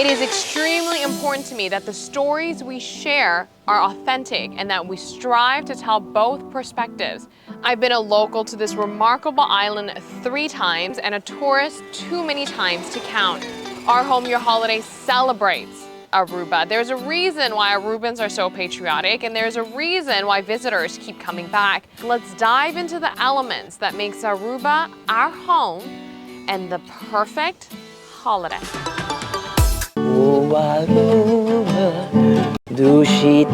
It is extremely important to me that the stories we share are authentic and that we strive to tell both perspectives. I've been a local to this remarkable island 3 times and a tourist too many times to count. Our Home Your Holiday celebrates Aruba. There's a reason why Arubans are so patriotic, and there's a reason why visitors keep coming back. Let's dive into the elements that makes Aruba our home and the perfect holiday. Oh, Aruba, dulcitera,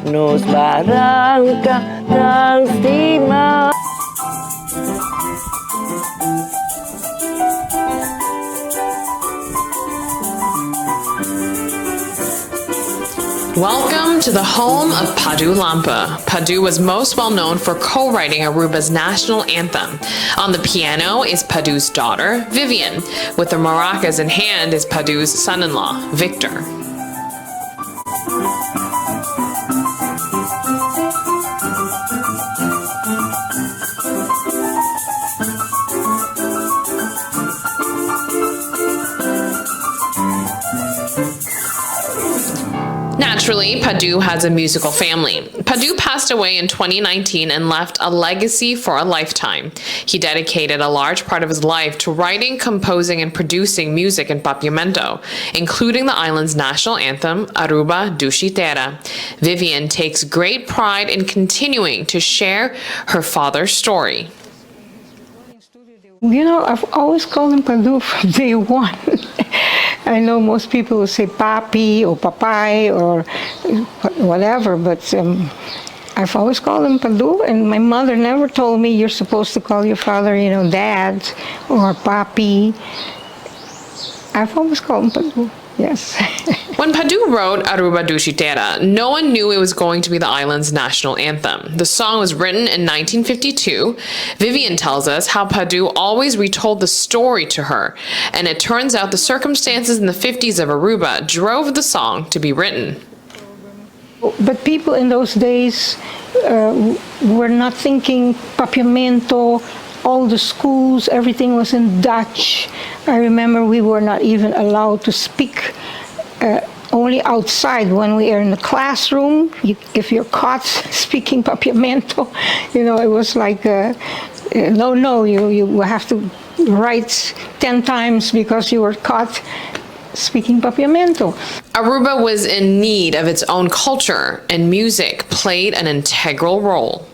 nos barranca tan estima. Welcome to the home of Padu Lampa. Padu was most well known for co-writing Aruba's national anthem. On the piano is Padu's daughter, Vivian. With the maracas in hand is Padu's son-in-law, Victor. Naturally, Padu has a musical family. Padu passed away in 2019 and left a legacy for a lifetime. He dedicated a large part of his life to writing, composing, and producing music in Papiamento, including the island's national anthem, Aruba Dulcitera. Vivian takes great pride in continuing to share her father's story. You know, I've always called him Padu from day one. I know most people will say papi or papai or whatever, but I've always called him Padu, and my mother never told me you're supposed to call your father, you know, dad or papi. I've always called him Padu, yes. When Padu wrote Aruba Dulcitera, no one knew it was going to be the island's national anthem. The song was written in 1952. Vivian tells us how Padu always retold the story to her, and it turns out the circumstances in the 50s of Aruba drove the song to be written. But people in those days were not thinking Papiamento. All the schools, everything was in Dutch. I remember we were not even allowed to speak only outside. When we are in the classroom, if you're caught speaking Papiamento, you know, it was like, no, you have to write 10 times because you were caught speaking Papiamento. Aruba was in need of its own culture, and music played an integral role.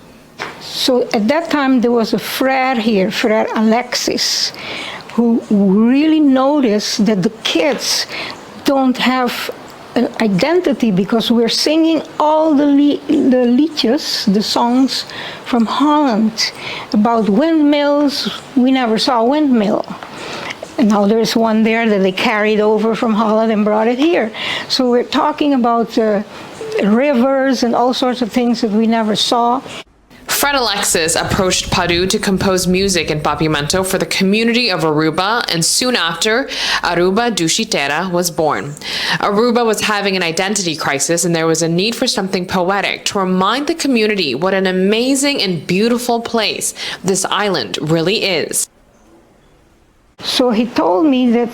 So at that time, there was a friar here, Friar Alexis, who really noticed that the kids don't have an identity because we're singing all the liedjes, the songs from Holland. About windmills, we never saw a windmill. And now there's one there that they carried over from Holland and brought it here. So we're talking about rivers and all sorts of things that we never saw. Fred Alexis approached Padu to compose music in Papiamento for the community of Aruba, and soon after, Aruba Dulcitera was born. Aruba was having an identity crisis, and there was a need for something poetic to remind the community what an amazing and beautiful place this island really is. So he told me that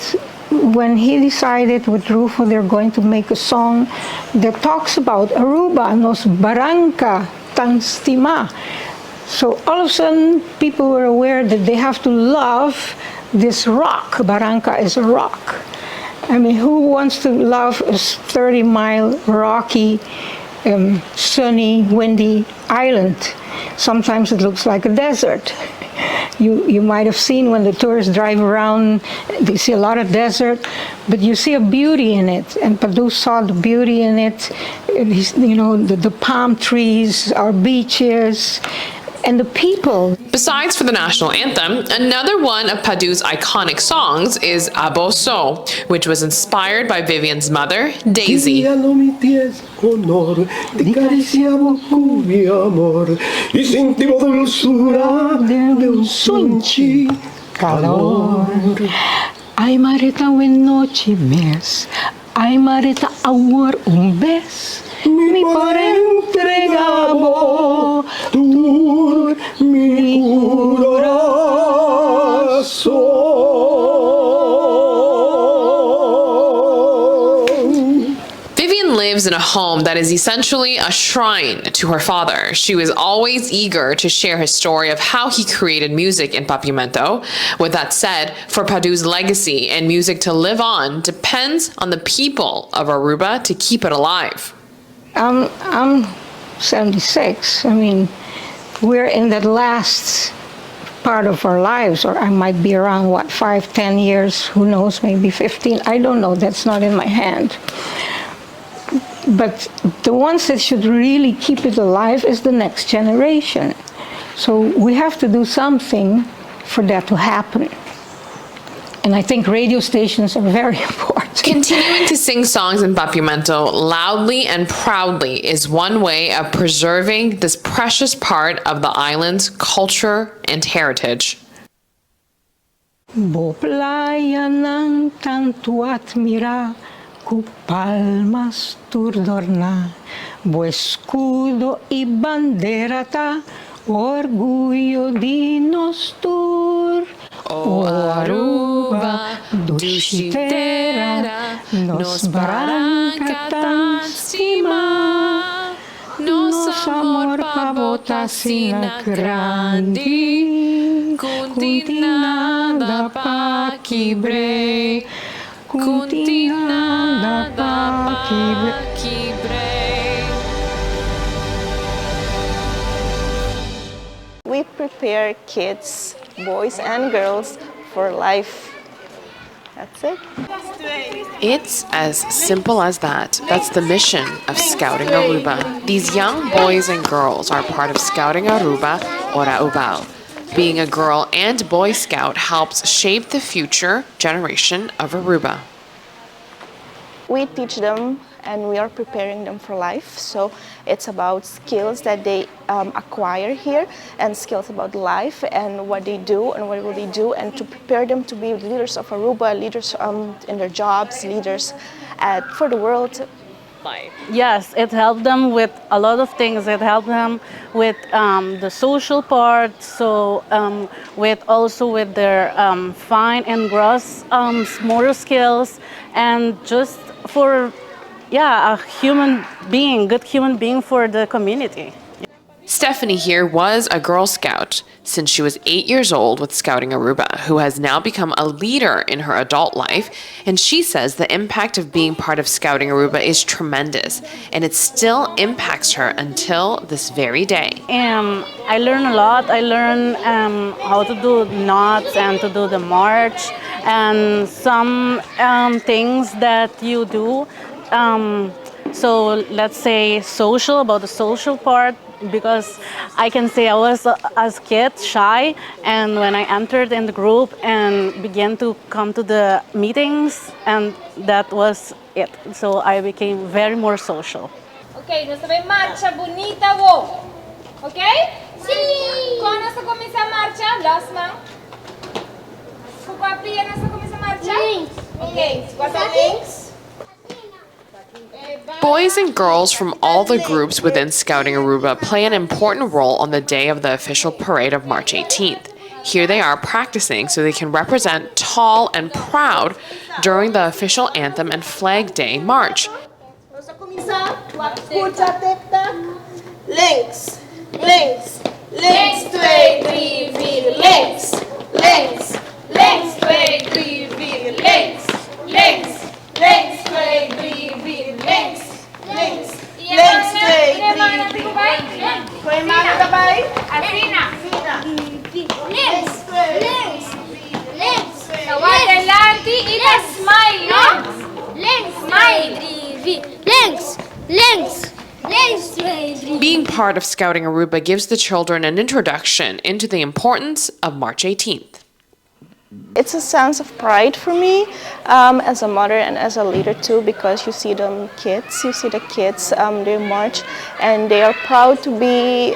when he decided with Rufo they're going to make a song that talks about Aruba, nos barranca tan estima. So all of a sudden people were aware that they have to love this rock. Barranca is a rock. I mean, who wants to love a 30-mile rocky, sunny, windy island? Sometimes it looks like a desert. You might have seen when the tourists drive around, they see a lot of desert, but you see a beauty in it. And Padu saw the beauty in it. You know, the palm trees, our beaches, and the people. Besides for the national anthem, another one of Padu's iconic songs is Aboso, which was inspired by Vivian's mother, Daisy. Ay, Marita, when noche mes. Ay, Marita, awar bes. Mi por entregabo tu mi corazón. lives in a home that is essentially a shrine to her father. She was always eager to share his story of how he created music in Papiamento. With that said, for Padu's legacy and music to live on depends on the people of Aruba to keep it alive. I'm 76. I mean, we're in that last part of our lives, or I might be around, 5, 10 years, who knows, maybe 15. I don't know, that's not in my hand. But the ones that should really keep it alive is the next generation. So we have to do something for that to happen. And I think radio stations are very important. Continuing to sing songs in Papiamento loudly and proudly is one way of preserving this precious part of the island's culture and heritage. Bo playa ng tanto admira, cu palmas turdorna, bo escudo y bandera ta, orgullo di nostur. O Aruba, dushitera, nos barranca tan stima, nos amor pavota sina grandi, kuntinada pa kibre, kuntinada pa kibre. We prepare kids, boys and girls, for life. That's it. It's as simple as that. That's the mission of Scouting Aruba. These young boys and girls are part of Scouting Aruba, Ora Ubao. Being a girl and boy scout helps shape the future generation of Aruba. We teach them and we are preparing them for life. So it's about skills that they acquire here, and skills about life and what they do and what will they do, and to prepare them to be leaders of Aruba, leaders in their jobs, leaders for the world. Yes, it helped them with a lot of things. It helped them with the social part, so with their fine and gross motor skills, and just for a good human being for the community. Stephanie here was a Girl Scout since she was 8 years old with Scouting Aruba, who has now become a leader in her adult life. And she says the impact of being part of Scouting Aruba is tremendous, and it still impacts her until this very day. I learned a lot. I learned how to do knots and to do the march, and some things that you do. So let's say about the social part, because I can say I was, as a kid, shy, and when I entered in the group and began to come to the meetings, and that was it. So I became very more social. Ok, nós também marcha bonita, wo. Ok? Sim! Quando nós começamos a marcha, last man. Qual a pia nós começamos a marcha? Links. Ok, qual a links? Boys and girls from all the groups within Scouting Aruba play an important role on the day of the official parade of March 18th. Here they are practicing so they can represent tall and proud during the official anthem and Flag Day march. Links, links, links, 2, 3, 4, links, links, links, 2, 3, 4, links, links, links, 2, 3, 4, links, links, links, 2, 3, 4. Foi mano também? Asina. Links, links, links. Adelante e da smile, no? Links, smile. Links, links. Being part of Scouting Aruba gives the children an introduction into the importance of March 18th. It's a sense of pride for me as a mother and as a leader too, because you see the kids, they march and they are proud to be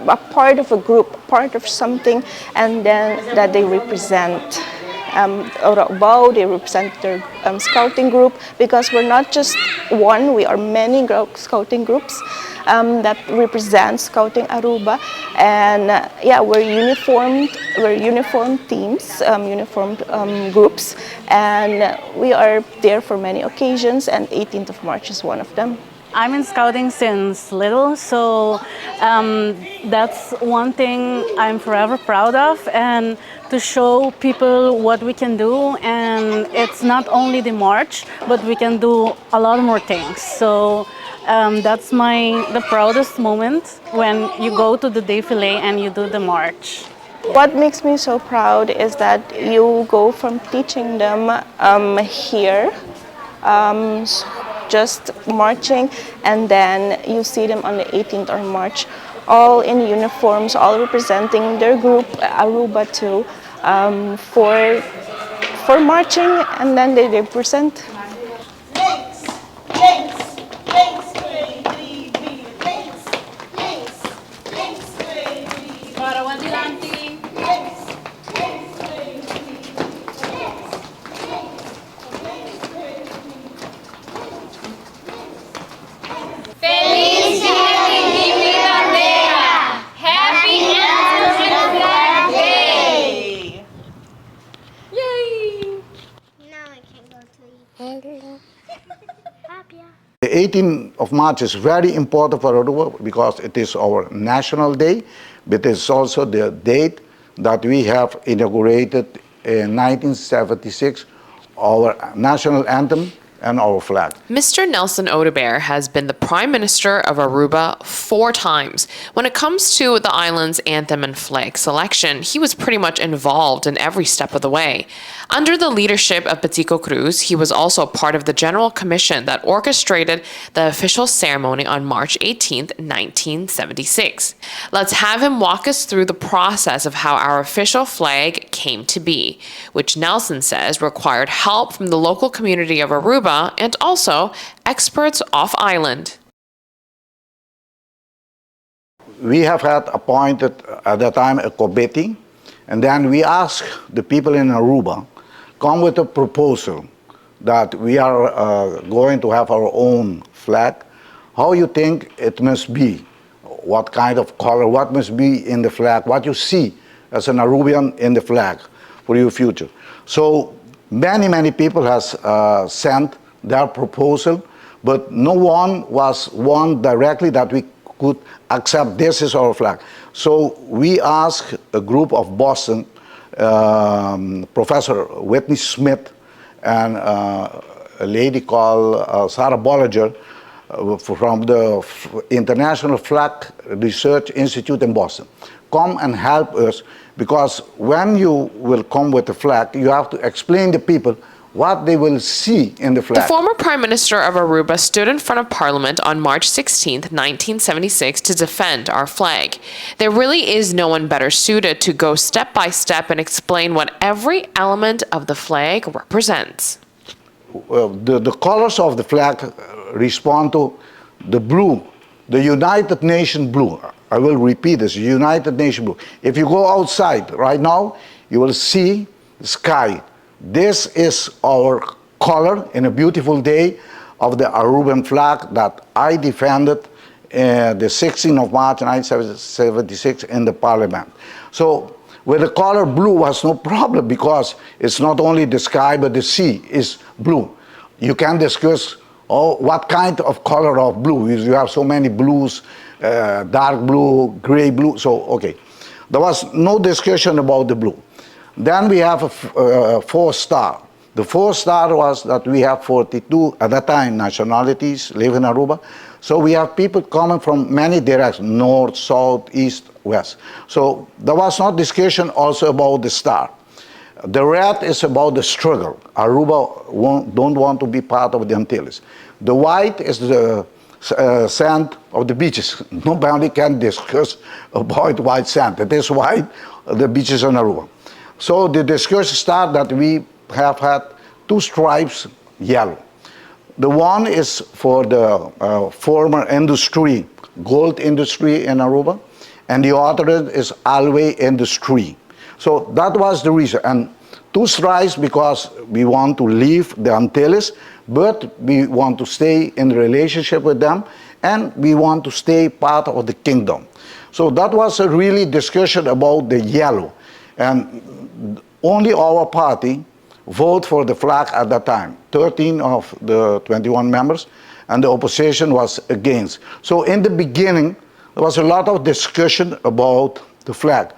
a part of a group, part of something, and then that they represent. Orokbao, they represent their scouting group, because we're not just one, we are many scouting groups that represent Scouting Aruba. And yeah, we're uniformed teams, uniformed groups, and we are there for many occasions, and 18th of March is one of them. I'm in scouting since little, so that's one thing I'm forever proud of, and to show people what we can do. And it's not only the march, but we can do a lot more things. So that's the proudest moment, when you go to the défilé and you do the march. What makes me so proud is that you go from teaching them here, just marching, and then you see them on the 18th of March, all in uniforms, all representing their group, Aruba too, for marching, and then they represent. Feliz Dia Bandera! Happy International Day! Yay! Now I can go to eat. Happier. The 18th of March is very important for Aruba because it is our national day, but it's also the date that we have inaugurated in 1976 our national anthem and our flag. Mr. Nelson Odebear has been the Prime Minister of Aruba 4 times. When it comes to the island's anthem and flag selection, he was pretty much involved in every step of the way. Under the leadership of Batico Cruz, he was also part of the General Commission that orchestrated the official ceremony on March 18, 1976. Let's have him walk us through the process of how our official flag came to be, which Nelson says required help from the local community of Aruba and also experts off-island. We have had appointed at that time a committee, and then we asked the people in Aruba, come with a proposal that we are going to have our own flag. How you think it must be? What kind of color? What must be in the flag? What you see as an Arubian in the flag for your future? So many people has sent their proposal, but no one was one directly that we could accept this is our flag. So we asked a group of Boston, Professor Whitney Smith and a lady called Sarah Bollinger from the International Flag Research Institute in Boston. Come and help us, because when you will come with the flag, you have to explain to people what they will see in the flag. The former Prime Minister of Aruba stood in front of Parliament on March 16, 1976 to defend our flag. There really is no one better suited to go step by step and explain what every element of the flag represents. The colors of the flag respond to the blue, the United Nations blue. I will repeat this, United Nations blue. If you go outside right now, you will see the sky. This is our color in a beautiful day of the Aruban flag that I defended the 16th of March 1976 in the Parliament. So with the color blue was no problem, because it's not only the sky but the sea is blue. You can discuss what kind of color of blue. You have so many blues, dark blue, gray blue, so okay. There was no discussion about the blue. Then we have a 4-star. The 4-star was that we have 42, at that time, nationalities live in Aruba. So we have people coming from many directions, north, south, east, west. So there was no discussion also about the star. The red is about the struggle. Aruba don't want to be part of the Antilles. The white is the sand of the beaches. Nobody can discuss about white sand. It is white, the beaches in Aruba. So the discussion started that we have had 2 stripes, yellow. The one is for the former industry, gold industry in Aruba, and the other is alway industry. So that was the reason. And Two strikes because we want to leave the Antilles, but we want to stay in relationship with them, and we want to stay part of the kingdom. So that was a really discussion about the yellow. And only our party voted for the flag at that time, 13 of the 21 members, and the opposition was against. So in the beginning, there was a lot of discussion about the flag.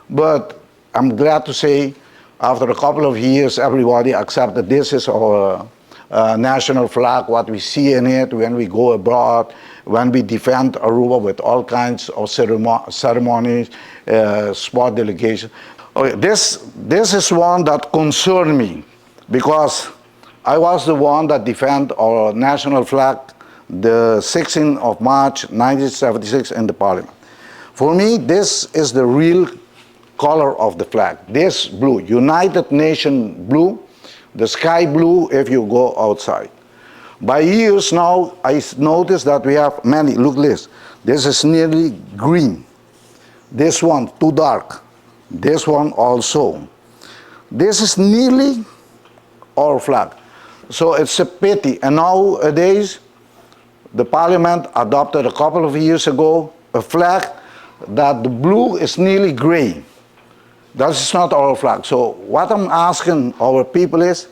But I'm glad to say, after a couple of years, everybody accepted this is our national flag, what we see in it when we go abroad, when we defend Aruba with all kinds of ceremonies, sport delegation. Okay, this is one that concerned me because I was the one that defended our national flag the 16th of March 1976 in the parliament. For me, this is the real color of the flag. This blue, United Nations blue, the sky blue if you go outside. By years now, I notice that we have many, look this. This is nearly green. This one, too dark. This one also. This is nearly our flag. So it's a pity. And nowadays, the parliament adopted a couple of years ago a flag that the blue is nearly gray. That is not our flag. So what I'm asking our people is,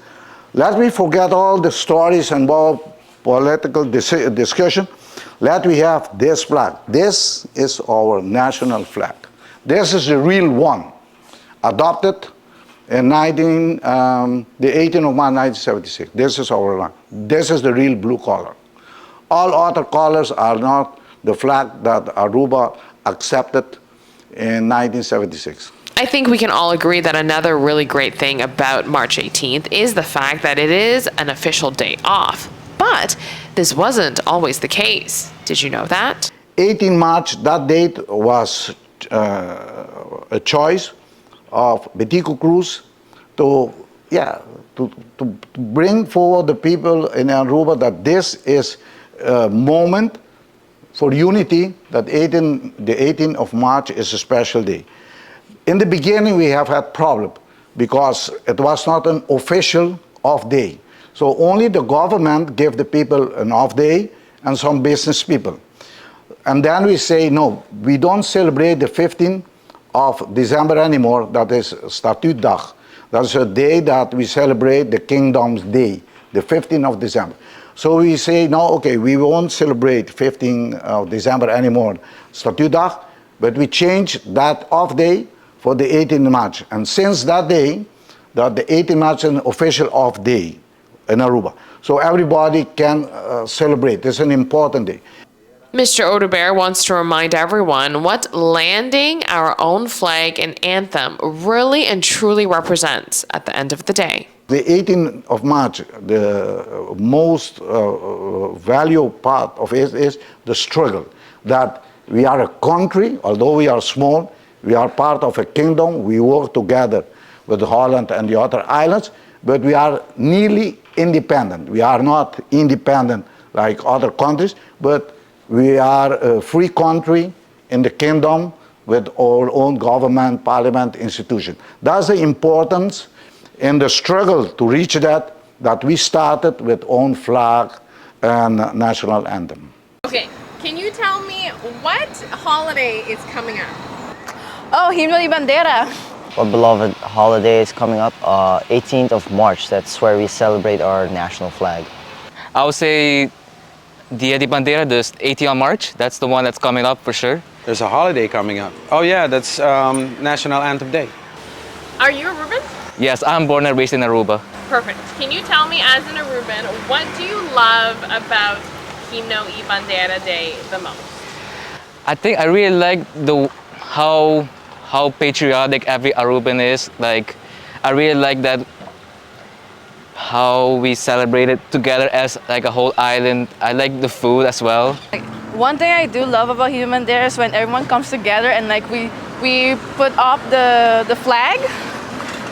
let me forget all the stories about political discussion. Let me have this flag. This is our national flag. This is the real one, adopted in the 18th of March 1976. This is our flag. This is the real blue color. All other colors are not the flag that Aruba accepted in 1976. I think we can all agree that another really great thing about March 18th is the fact that it is an official day off. But this wasn't always the case. Did you know that? 18 March, that date was a choice of Betico Cruz to bring forward the people in Aruba that this is a moment for unity, that the 18th of March is a special day. In the beginning, we have had problem because it was not an official off day. So only the government gave the people an off day and some business people. And then we say, no, we don't celebrate the 15th of December anymore. That is Statuutdag. That's a day that we celebrate the Kingdom's Day, the 15th of December. So we say, no, okay, we won't celebrate 15th of December anymore, Statuutdag, but we change that off day for the 18th March. And since that day, the 18th March is an official off day in Aruba. So everybody can celebrate. It's an important day. Mr. Oduber wants to remind everyone what landing our own flag and anthem really and truly represents at the end of the day. The 18th of March, the most valuable part of it is the struggle. That we are a country, although we are small, we are part of a kingdom. We work together with Holland and the other islands, but we are nearly independent. We are not independent like other countries, but we are a free country in the kingdom with our own government, parliament, institution. That's the importance in the struggle to reach that we started with own flag and national anthem. Okay, can you tell me what holiday is coming up? Oh, Himno y Bandera. Our beloved holiday is coming up, 18th of March. That's where we celebrate our national flag. I would say Dia de Bandera, the 18th of March. That's the one that's coming up for sure. There's a holiday coming up. Oh yeah, that's National Anthem Day. Are you Aruban? Yes, I'm born and raised in Aruba. Perfect. Can you tell me, as an Aruban, what do you love about Himno y Bandera Day the most? I think I really like how patriotic every Aruban is. Like, I really like that how we celebrate it together as like a whole island. I like the food as well. One thing I do love about Human Dare is when everyone comes together and like we put up the flag,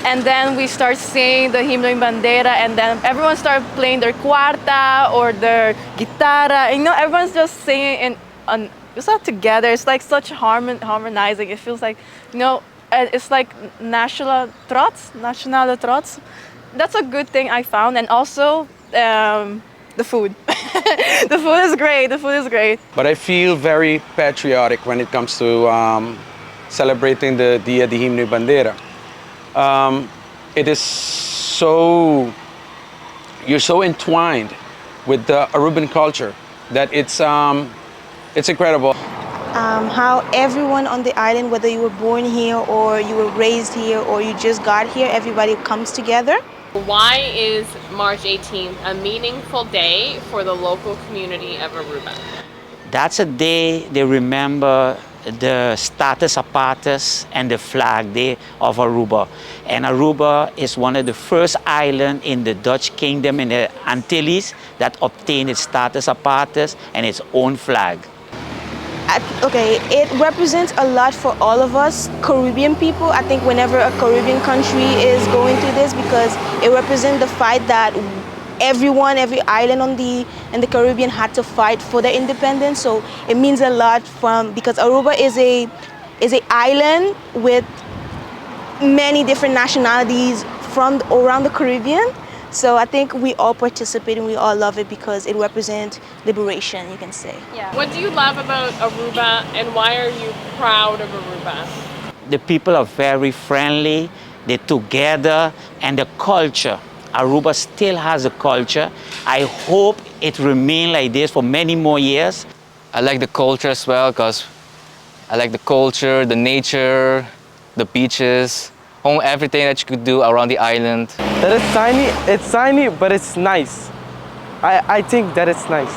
and then we start singing the Himno y Bandera, and then everyone starts playing their cuarta or their guitarra. You know, everyone's just singing it's all together. It's like such harmonizing. It feels like, you know, it's like nationale trots. That's a good thing I found, and also the food. The food is great. The food is great. But I feel very patriotic when it comes to celebrating the Dia de Himno y Bandera. It is so, you're so entwined with the Aruban culture that it's incredible. How everyone on the island, whether you were born here or you were raised here or you just got here, everybody comes together. Why is March 18th a meaningful day for the local community of Aruba? That's a day they remember the status apartis and the flag day of Aruba. And Aruba is one of the first islands in the Dutch kingdom in the Antilles that obtained its status apartis and its own flag. Okay, it represents a lot for all of us Caribbean people. I think whenever a Caribbean country is going through this, because it represents the fight that everyone, every island in the Caribbean had to fight for their independence. So it means a lot because Aruba is a island with many different nationalities from around the Caribbean. So I think we all participate and we all love it because it represents liberation, you can say. Yeah. What do you love about Aruba and why are you proud of Aruba? The people are very friendly, they're together, and the culture. Aruba still has a culture. I hope it remains like this for many more years. I like the culture as well because I like the culture, the nature, the beaches, everything that you could do around the island. That it's tiny, but it's nice. I think that it's nice.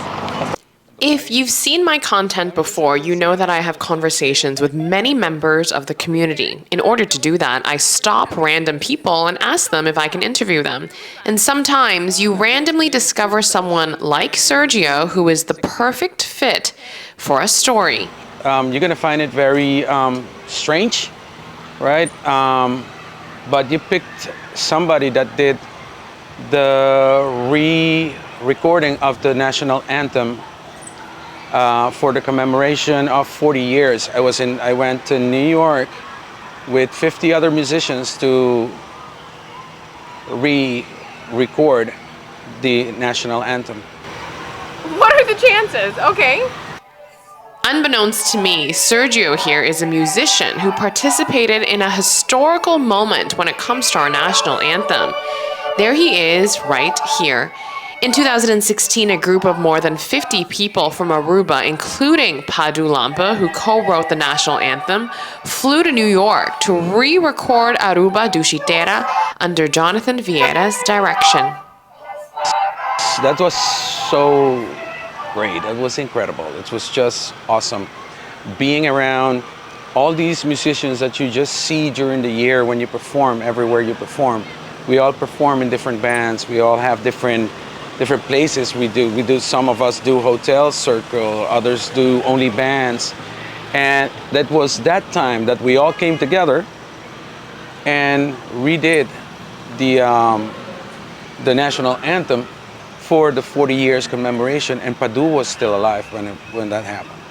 If you've seen my content before, you know that I have conversations with many members of the community. In order to do that, I stop random people and ask them if I can interview them. And sometimes you randomly discover someone like Sergio who is the perfect fit for a story. You're gonna find it very strange, right? But you picked somebody that did the re-recording of the national anthem for the commemoration of 40 years. I went to New York with 50 other musicians to re-record the national anthem. What are the chances? Okay. Unbeknownst to me, Sergio here is a musician who participated in a historical moment when it comes to our national anthem. There he is, right here. In 2016, a group of more than 50 people from Aruba, including Padu Lampa, who co-wrote the national anthem, flew to New York to re-record Aruba Dushitera under Jonathan Vieira's direction. That was so great. It was incredible. It was just awesome. Being around all these musicians that you just see during the year when you perform, everywhere you perform. We all perform in different bands. We all have different places we do. Some of us do hotel circle, others do only bands. And that was that time that we all came together and redid the national anthem for the 40 years commemoration, and Padu was still alive when that happened.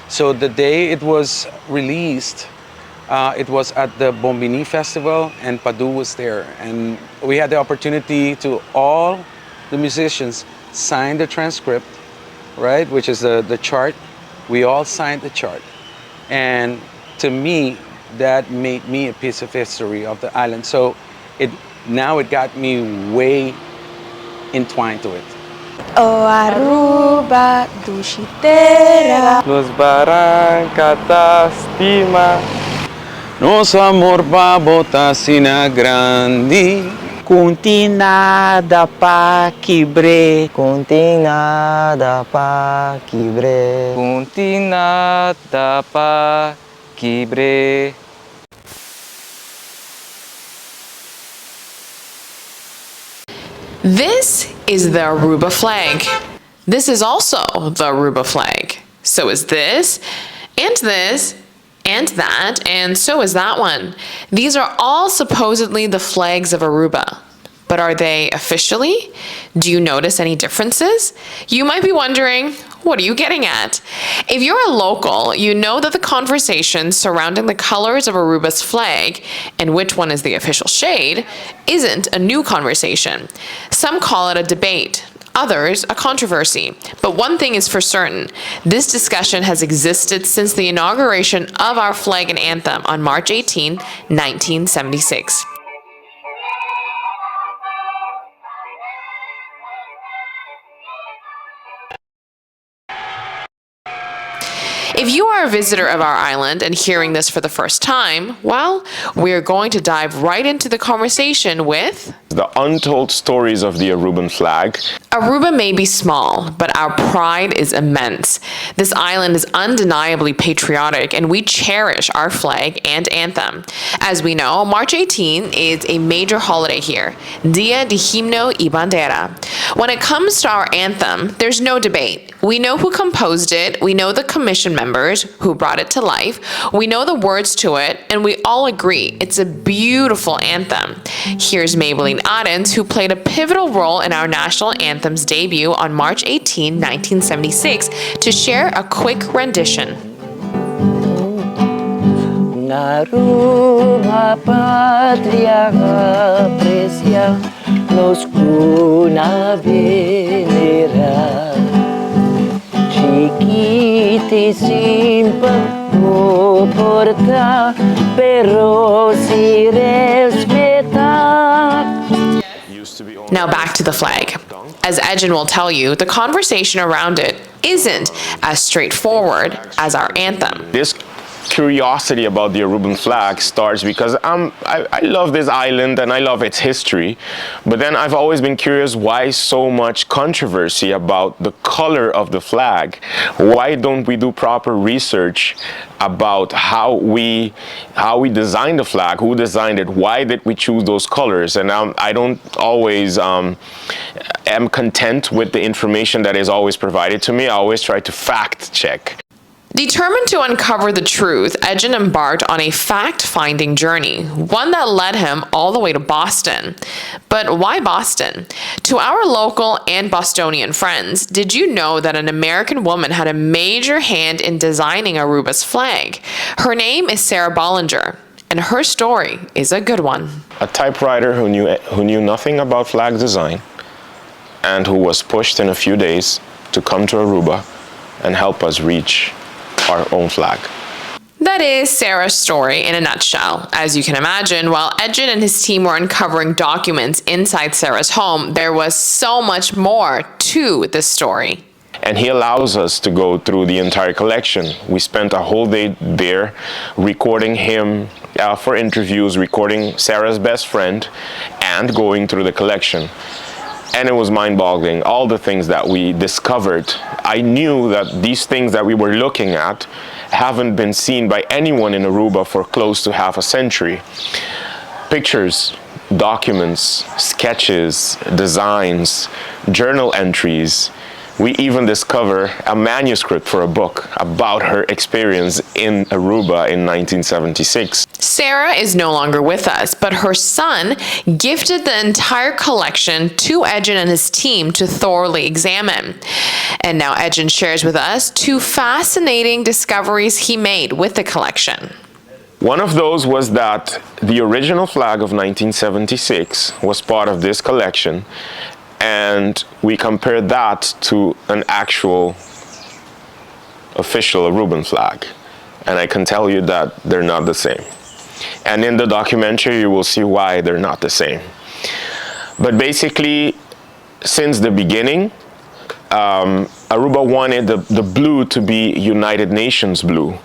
So the day it was released, it was at the Bombini Festival, and Padu was there. And we had the opportunity to all the musicians sign the transcript, right, which is the chart. We all signed the chart. And to me, that made me a piece of history of the island. So now it got me way entwined to it. Oh Aruba Dushitera, Nos barranca estima, Nosso amor babota sina grande, Kunti nada pa kibre, Kunti nada pa kibre. Kunti nada pa kibre. This is the Aruba flag. This is also the Aruba flag. So is this, and this, and that, and so is that one. These are all supposedly the flags of Aruba. But are they officially? Do you notice any differences? You might be wondering, What are you getting at? If you're a local, you know that the conversation surrounding the colors of Aruba's flag and which one is the official shade isn't a new conversation. Some call it a debate, others a controversy. But one thing is for certain, this discussion has existed since the inauguration of our flag and anthem on March 18, 1976. If you are a visitor of our island and hearing this for the first time, well, we're going to dive right into the conversation with the untold stories of the Aruban flag. Aruba may be small, but our pride is immense. This island is undeniably patriotic, and we cherish our flag and anthem. As we know, March 18 is a major holiday here, Dia de Himno y Bandera. When it comes to our anthem, there's no debate. We know who composed it, we know the commission members who brought it to life, we know the words to it, and we all agree it's a beautiful anthem. Here's Maybelline Adens, who played a pivotal role in our national anthem's debut on March 18, 1976, to share a quick rendition. Una Aruba patria aprecia, nos cuna venera. Chiquitissima no porta, pero si respeta. Now back to the flag. As Ejin will tell you, the conversation around it isn't as straightforward as our anthem. This curiosity about the Aruban flag starts because I love this island and I love its history, but then I've always been curious why so much controversy about the color of the flag. Why don't we do proper research about how we designed the flag, who designed it, why did we choose those colors? And I don't always am content with the information that is always provided to me. I always try to fact check. Determined to uncover the truth, Ejin embarked on a fact-finding journey, one that led him all the way to Boston. But why Boston? To our local and Bostonian friends, did you know that an American woman had a major hand in designing Aruba's flag? Her name is Sarah Bollinger, and her story is a good one. A typewriter who knew nothing about flag design and who was pushed in a few days to come to Aruba and help us reach our own flag. That is Sarah's story in a nutshell. As you can imagine, while Ejin and his team were uncovering documents inside Sarah's home, there was so much more to this story. And he allows us to go through the entire collection. We spent a whole day there recording him for interviews, recording Sarah's best friend, and going through the collection. And it was mind-boggling, all the things that we discovered. I knew that these things that we were looking at haven't been seen by anyone in Aruba for close to half a century. Pictures, documents, sketches, designs, journal entries. We even discover a manuscript for a book about her experience in Aruba in 1976. Sarah is no longer with us, but her son gifted the entire collection to Ejin and his team to thoroughly examine. And now Ejin shares with us two fascinating discoveries he made with the collection. One of those was that the original flag of 1976 was part of this collection, and we compared that to an actual official Aruban flag. And I can tell you that they're not the same. And in the documentary, you will see why they're not the same. But basically, since the beginning, Aruba wanted the blue to be United Nations blue.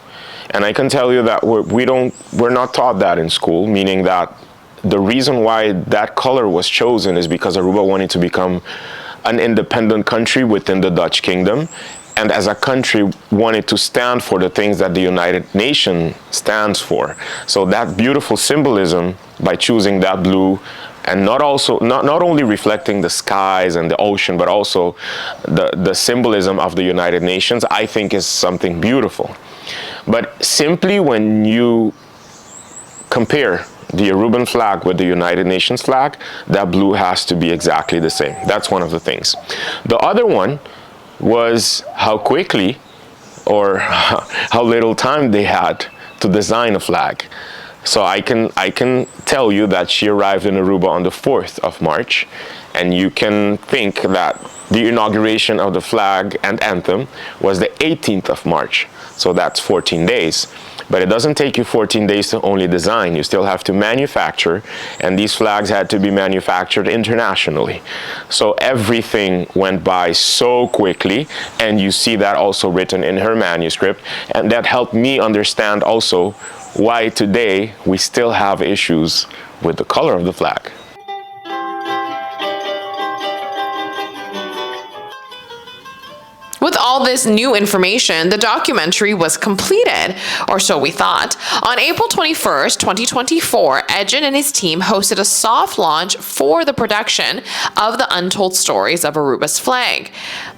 And I can tell you that we're not taught that in school, meaning that the reason why that color was chosen is because Aruba wanted to become an independent country within the Dutch kingdom, and as a country wanted to stand for the things that the United Nations stands for. So that beautiful symbolism by choosing that blue, and not only reflecting the skies and the ocean, but also the symbolism of the United Nations, I think is something beautiful. But simply when you compare the Aruban flag with the United Nations flag, that blue has to be exactly the same. That's one of the things. The other one was how quickly or how little time they had to design a flag. So I can tell you that she arrived in Aruba on the 4th of March, and you can think that the inauguration of the flag and anthem was the 18th of March. So that's 14 days. But it doesn't take you 14 days to only design. You still have to manufacture, and these flags had to be manufactured internationally. So everything went by so quickly, and you see that also written in her manuscript, and that helped me understand also why today we still have issues with the color of the flag. With all this new information, the documentary was completed, or so we thought. On April 21st, 2024, Edgen and his team hosted a soft launch for the production of the untold stories of Aruba's flag.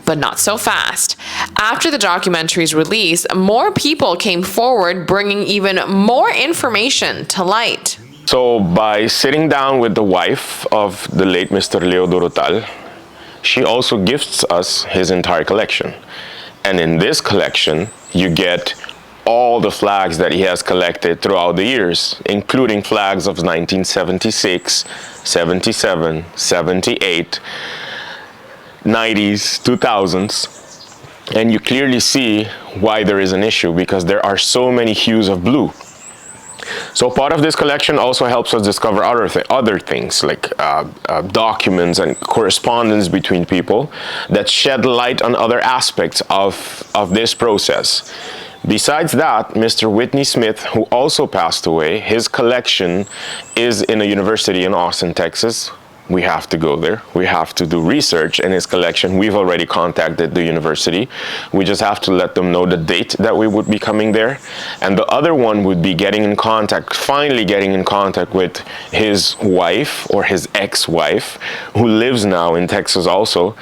But not so fast. After the documentary's release, more people came forward bringing even more information to light. So by sitting down with the wife of the late Mr. Leo Dorotal, she also gifts us his entire collection. And in this collection, you get all the flags that he has collected throughout the years, including flags of 1976, 77, 78, 90s, 2000s. And you clearly see why there is an issue, because there are so many hues of blue. So part of this collection also helps us discover other things, like documents and correspondence between people that shed light on other aspects of this process. Besides that, Mr. Whitney Smith, who also passed away, his collection is in a university in Austin, Texas. We have to go there. We have to do research in his collection. We've already contacted the university. We just have to let them know the date that we would be coming there. And the other one would be finally getting in contact with his wife or his ex-wife, who lives now in Texas also.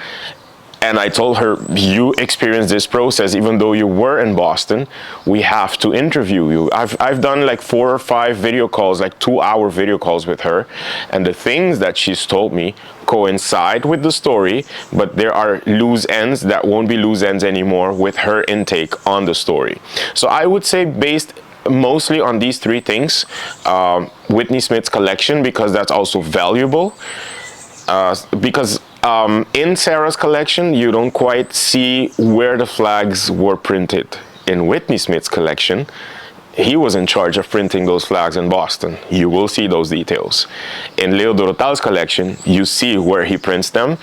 And I told her, you experienced this process even though you were in Boston. We have to interview you. I've done like 4 or 5 video calls, like 2-hour video calls with her. And the things that she's told me coincide with the story, but there are loose ends that won't be loose ends anymore with her intake on the story. So I would say, based mostly on these 3 things, Whitney Smith's collection, because that's also valuable, in Sarah's collection, you don't quite see where the flags were printed. In Whitney Smith's collection, he was in charge of printing those flags in Boston. You will see those details. In Leo Dorotal's collection, you see where he prints them.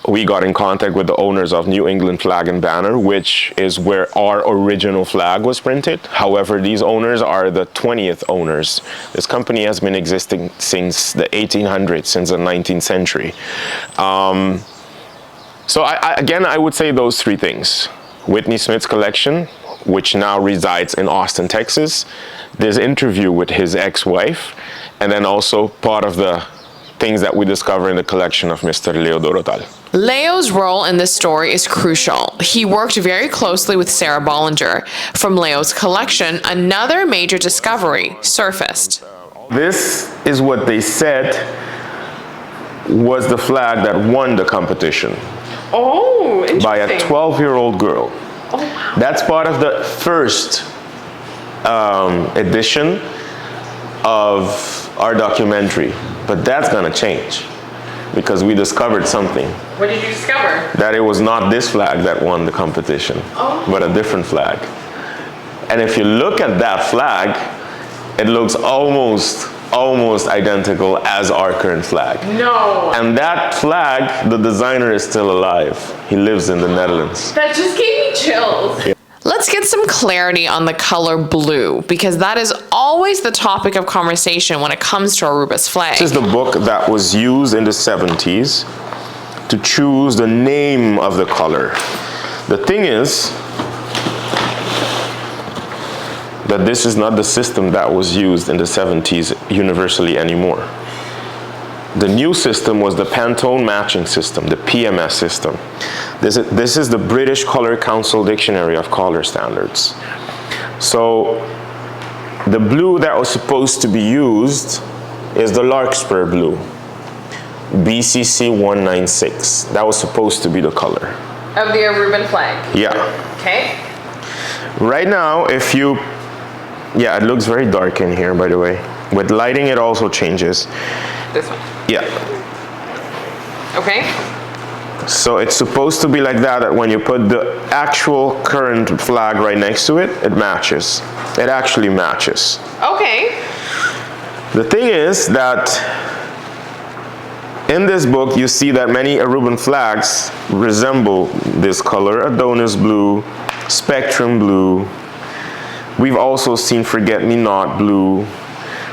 We got in contact with the owners of New England Flag and Banner, which is where our original flag was printed. However, these owners are the 20th owners. This company has been existing since the 1800s, since the 19th century. So again, I would say those 3 things. Whitney Smith's collection, which now resides in Austin, Texas. This interview with his ex-wife, and then also part of the things that we discover in the collection of Mr. Leo Dorotal. Leo's role in this story is crucial. He worked very closely with Sarah Bollinger. From Leo's collection, another major discovery surfaced. This is what they said was the flag that won the competition. Oh, interesting. By a 12-year-old girl. Oh, wow. That's part of the first edition of our documentary, but that's gonna change because we discovered something. What did you discover? That it was not this flag that won the competition, but a different flag. And if you look at that flag, it looks almost identical as our current flag. No. And that flag, the designer is still alive. He lives in the Netherlands. That just gave me chills. Yeah. Let's get some clarity on the color blue, because that is always the topic of conversation when it comes to Aruba's flag. This is the book that was used in the 70s to choose the name of the color. The thing is that this is not the system that was used in the 70s universally anymore. The new system was the Pantone matching system, the PMS system. This is the British Color Council Dictionary of Color Standards. So the blue that was supposed to be used is the Larkspur blue, BCC 196. That was supposed to be the color. Of the Aruban flag. Yeah. Okay. Right now, if you, yeah, it looks very dark in here, by the way. With lighting, it also changes. This one. Yeah. Okay. So it's supposed to be like that when you put the actual current flag right next to it, it matches. It actually matches. Okay. The thing is that in this book, you see that many Aruban flags resemble this color: Adonis blue, spectrum blue. We've also seen forget-me-not blue.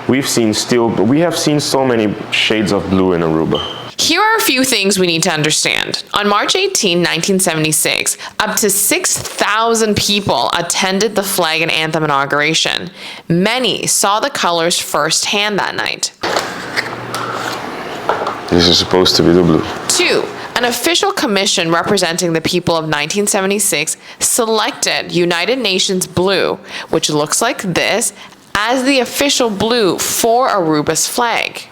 We have seen so many shades of blue in Aruba. Here are a few things we need to understand. On March 18, 1976, up to 6,000 people attended the flag and anthem inauguration. Many saw the colors firsthand that night. This is supposed to be the blue. 2. An official commission representing the people of 1976 selected United Nations blue, which looks like this, as the official blue for Aruba's flag.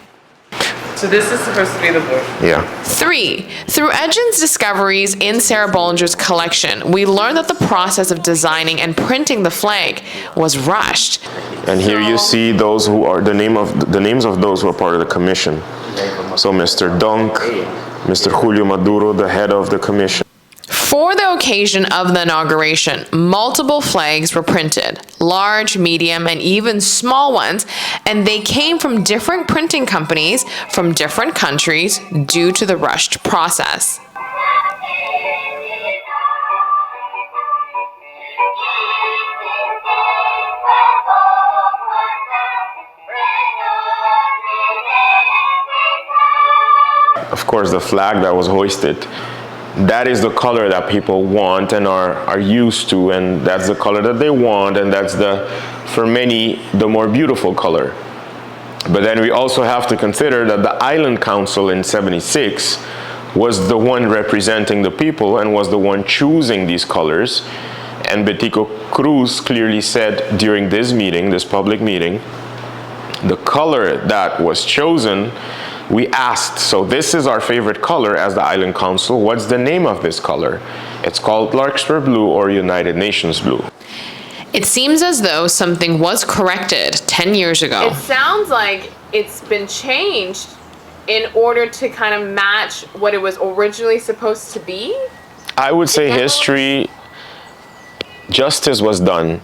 So this is supposed to be the blue. Yeah. 3. Through Edgin's discoveries in Sarah Bollinger's collection, we learned that the process of designing and printing the flag was rushed. And here you see those who are the names of those who are part of the commission. So Mr. Dunk, Mr. Julio Maduro, the head of the commission. For the occasion of the inauguration, multiple flags were printed, large, medium, and even small ones, and they came from different printing companies from different countries due to the rushed process. Of course, the flag that was hoisted, that is the color that people want and are used to, and that's the color that they want, and that's for many, the more beautiful color. But then we also have to consider that the Island Council in '76 was the one representing the people and was the one choosing these colors. And Betico Cruz clearly said during this meeting, this public meeting, the color that was chosen, we asked, so this is our favorite color as the Island Council, what's the name of this color? It's called Larkspur Blue or United Nations Blue. It seems as though something was corrected 10 years ago. It sounds like it's been changed in order to kind of match what it was originally supposed to be? I would say history, justice was done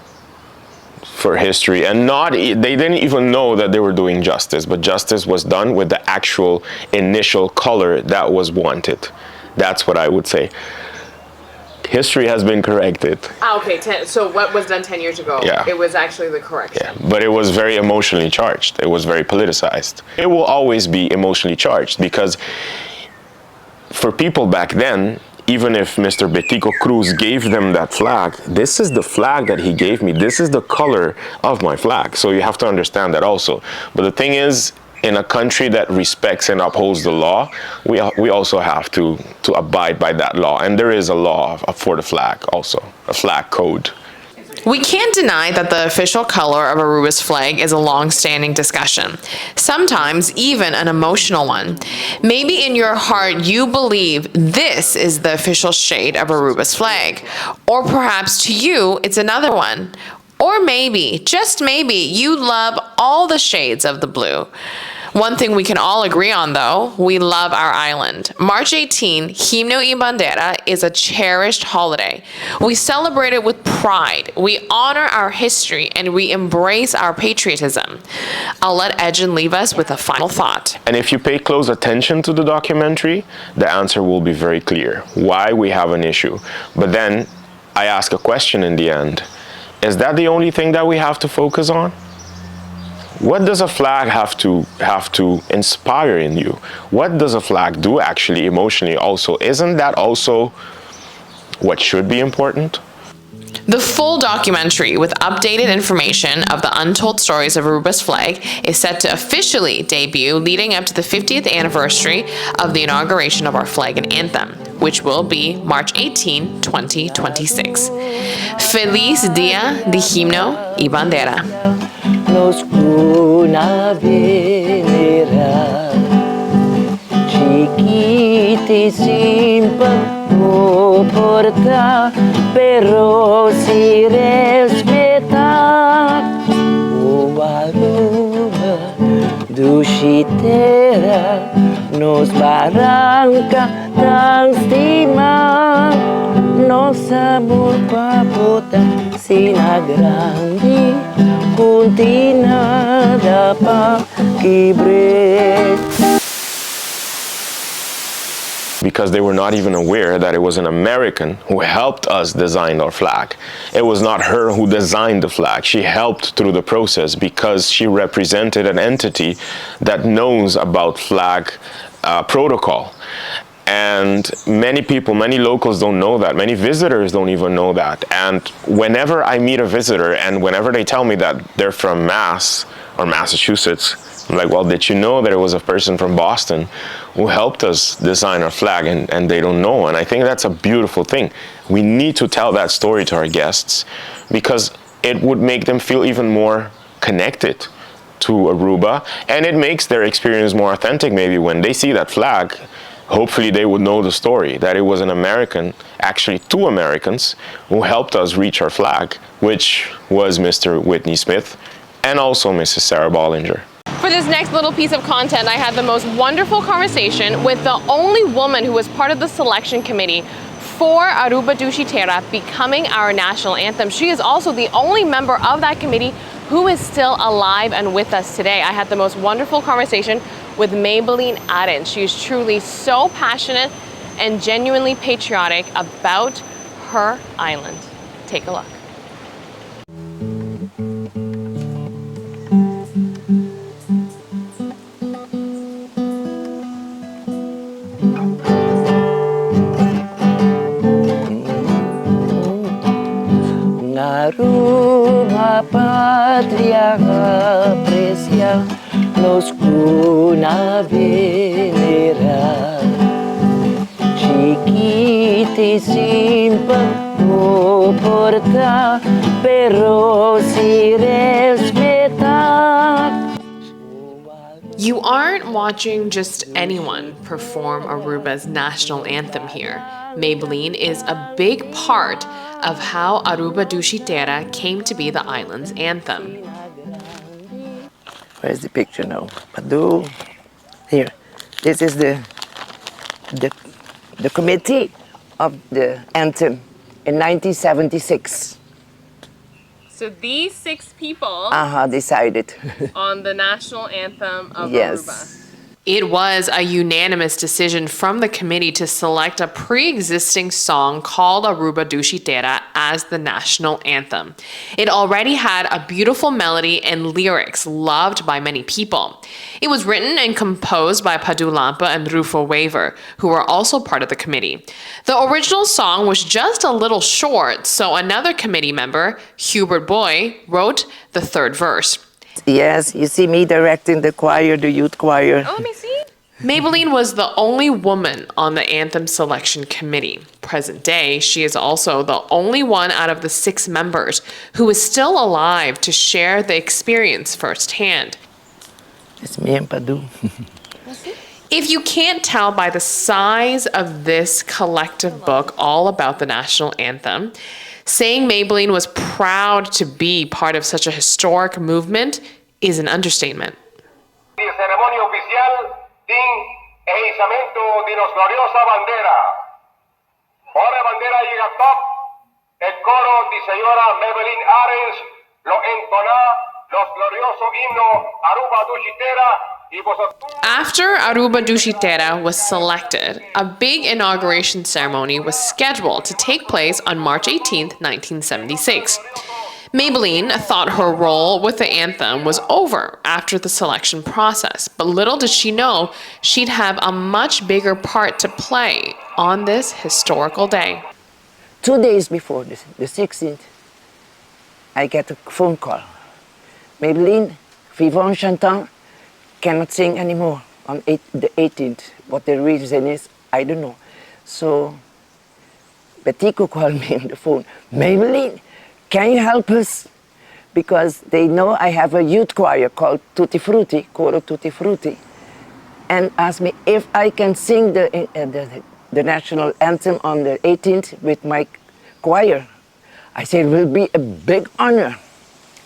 for history, and they didn't even know that they were doing justice, but justice was done with the actual initial color that was wanted. That's what I would say. History has been corrected. Okay, so what was done 10 years ago, Yeah. It was actually the correction. Yeah, but it was very emotionally charged. It was very politicized. It will always be emotionally charged because for people back then, even if Mr. Betico Cruz gave them that flag, this is the flag that he gave me. This is the color of my flag. So you have to understand that also. But the thing is, in a country that respects and upholds the law, we also have to abide by that law. And there is a law for the flag also, a flag code. We can't deny that the official color of Aruba's flag is a long-standing discussion, sometimes even an emotional one. Maybe in your heart you believe this is the official shade of Aruba's flag, or perhaps to you it's another one. Or maybe, just maybe, you love all the shades of the blue. One thing we can all agree on, though, we love our island. March 18, Himno y Bandera, is a cherished holiday. We celebrate it with pride, we honor our history, and we embrace our patriotism. I'll let Edgin leave us with a final thought. And if you pay close attention to the documentary, the answer will be very clear, why we have an issue. But then I ask a question in the end. Is that the only thing that we have to focus on? What does a flag have to inspire in you? What does a flag do actually emotionally also? Isn't that also what should be important? The full documentary with updated information of the untold stories of Aruba's flag is set to officially debut leading up to the 50th anniversary of the inauguration of our flag and anthem, which will be March 18, 2026. Feliz Día de Himno y Bandera. Nos una venera chiquita y sin porta, però si respetta. O Aruba, dushitera, nos barranca tan stima, nos amor papota, sina grandi, puntina da pa kibre. Because they were not even aware that it was an American who helped us design our flag. It was not her who designed the flag. She helped through the process because she represented an entity that knows about flag protocol. And many people, many locals don't know that. Many visitors don't even know that. And whenever I meet a visitor and whenever they tell me that they're from Mass or Massachusetts, I'm like, well, did you know that it was a person from Boston who helped us design our flag? And they don't know. And I think that's a beautiful thing. We need to tell that story to our guests because it would make them feel even more connected to Aruba. And it makes their experience more authentic maybe when they see that flag. Hopefully they would know the story, that it was an American, actually two Americans, who helped us reach our flag, which was Mr. Whitney Smith and also Mrs. Sarah Bollinger. For this next little piece of content, I had the most wonderful conversation with the only woman who was part of the selection committee for Aruba Dushitera becoming our national anthem. She is also the only member of that committee who is still alive and with us today. I had the most wonderful conversation with Maybelline Aden. She is truly so passionate and genuinely patriotic about her island. Take a look. Aruba patria aprecia, nos cuna venera. Chiquitissima no porta, però si respetta. You aren't watching just anyone perform Aruba's national anthem here. Maybelline is a big part of how Aruba Dushitera came to be the island's anthem. Where's the picture now? Padu. Here. This is the committee of the anthem in 1976. So these 6 people decided on the national anthem of yes. Aruba. It was a unanimous decision from the committee to select a pre-existing song called Aruba Dushitera as the national anthem. It already had a beautiful melody and lyrics loved by many people. It was written and composed by Padu Lampa and Rufo Waver, who were also part of the committee. The original song was just a little short, so another committee member, Hubert Boy, wrote the 3rd verse. Yes, you see me directing the choir, the youth choir. Oh, let me see. Maybelline was the only woman on the anthem selection committee. Present day, she is also the only one out of the 6 members who is still alive to share the experience firsthand. It's me and Padu. If you can't tell by the size of this collective book all about the national anthem, saying Maybelline was proud to be part of such a historic movement is an understatement. Ceremonia oficial din izamiento de los gloriosa bandera. Ahora bandera llega top. El coro de señora Maybelline Arens lo entona los glorioso himno Aruba Dushitera. After Aruba Dushitera was selected, a big inauguration ceremony was scheduled to take place on March 18, 1976. Maybelline thought her role with the anthem was over after the selection process, but little did she know she'd have a much bigger part to play on this historical day. 2 days before the 16th, I get a phone call. Maybelline, Vivon Chantant, cannot sing anymore on the 18th. What the reason is, I don't know. So Betico called me on the phone. Maybelline, can you help us? Because they know I have a youth choir called Tutti Frutti, Coro Tutti Frutti, and asked me if I can sing the the national anthem on the 18th with my choir. I said, it will be a big honor,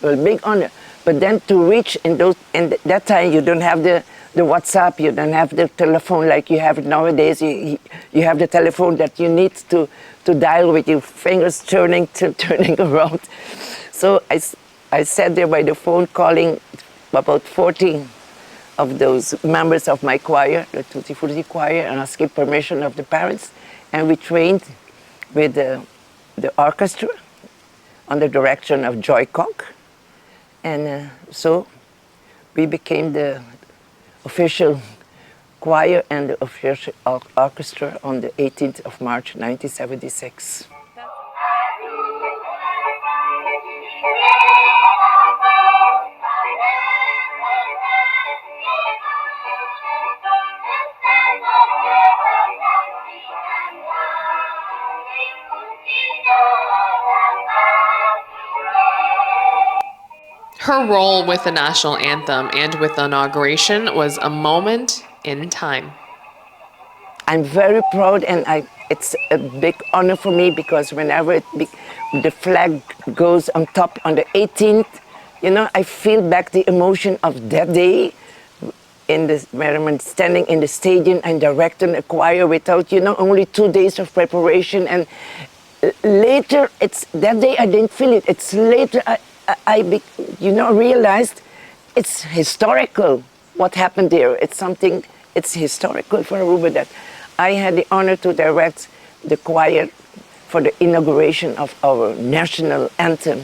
a big honor. But then to reach in that time, you don't have the WhatsApp, you don't have the telephone like you have nowadays. You have the telephone that you need to dial with your fingers turning around. So I sat there by the phone calling about 14 of those members of my choir, the Tutti Frutti choir, and asking permission of the parents. And we trained with the orchestra under direction of Joy Cock. And so we became the official choir and the official orchestra on the 18th of March 1976. Her role with the national anthem and with the inauguration was a moment in time. I'm very proud, and it's a big honor for me because whenever the flag goes on top on the 18th, you know, I feel back the emotion of that day where I'm standing in the stadium and directing a choir without, you know, only 2 days of preparation. And later, that day I didn't feel it. It's later I realized it's historical what happened there. It's historical for Aruba that I had the honor to direct the choir for the inauguration of our national anthem.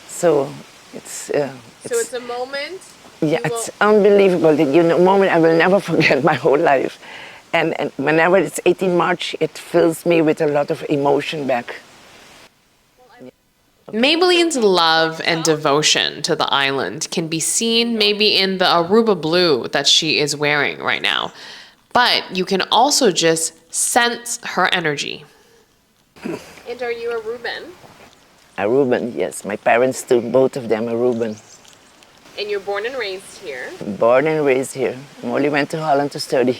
So it's a moment. Yeah, it's unbelievable. A moment I will never forget my whole life. And whenever it's 18 March, it fills me with a lot of emotion back. Maybelline's love and devotion to the island can be seen maybe in the Aruba blue that she is wearing right now. But you can also just sense her energy. And are you Aruban? Aruban, yes. My parents too, both of them Aruban. And you're born and raised here? Born and raised here. I only went to Holland to study.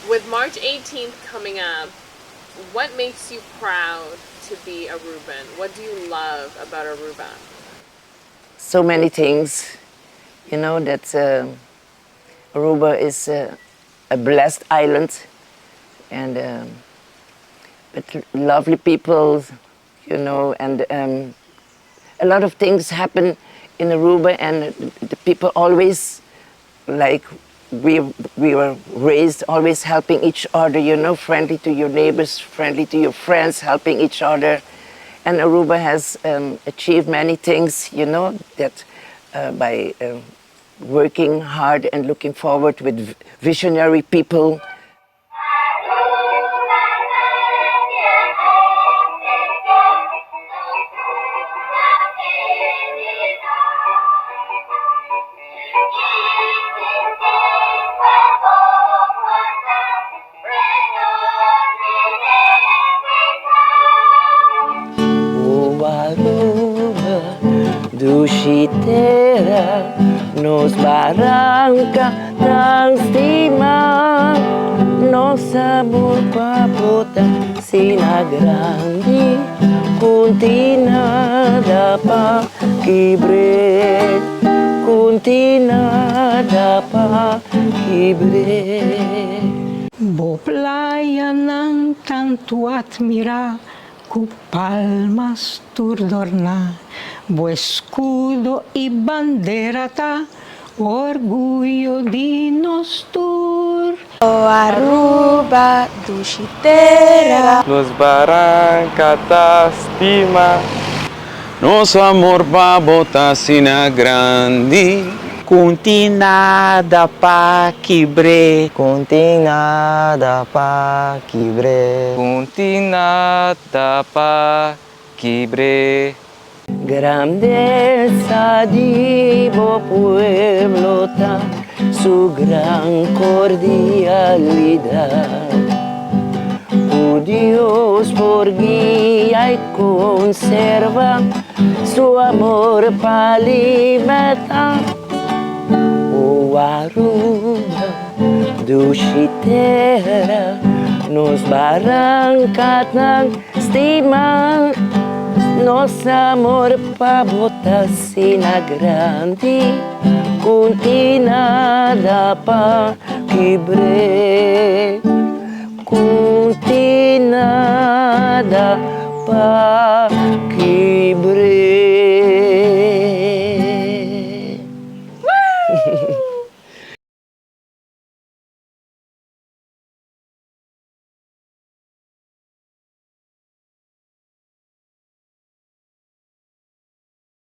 With March 18th coming up, what makes you proud to be Aruban? What do you love about Aruba? So many things. You know, that Aruba is a blessed island and with lovely people, you know, and a lot of things happen in Aruba, and the people always, like we were raised always helping each other, you know, friendly to your neighbors, friendly to your friends, helping each other. And Aruba has achieved many things, you know, that by working hard and looking forward with visionary people. Dushitera nos barranca tan estima, nos amor papota sina grandi, continada pa kibre, continada pa kibre. Bo playa ng tanto admira, cu palmas turdorna, bo escudo y bandera ta, orgullo di nostur. O Aruba, dushitera, Nos barranca ta estima, nos amor pa bota sina grandi. Continada pa kibre, Continada pa kibre. Continada pa kibre. Grandeza divo pueblo ta, su gran cordialidad. Oh Dios, por guía y conserva su amor para libertad. Oh Aruba, dushitera, nos barrancas ng estima, nosso amor pa botar sina grande, kunti nada pa quebre, kunti nada pa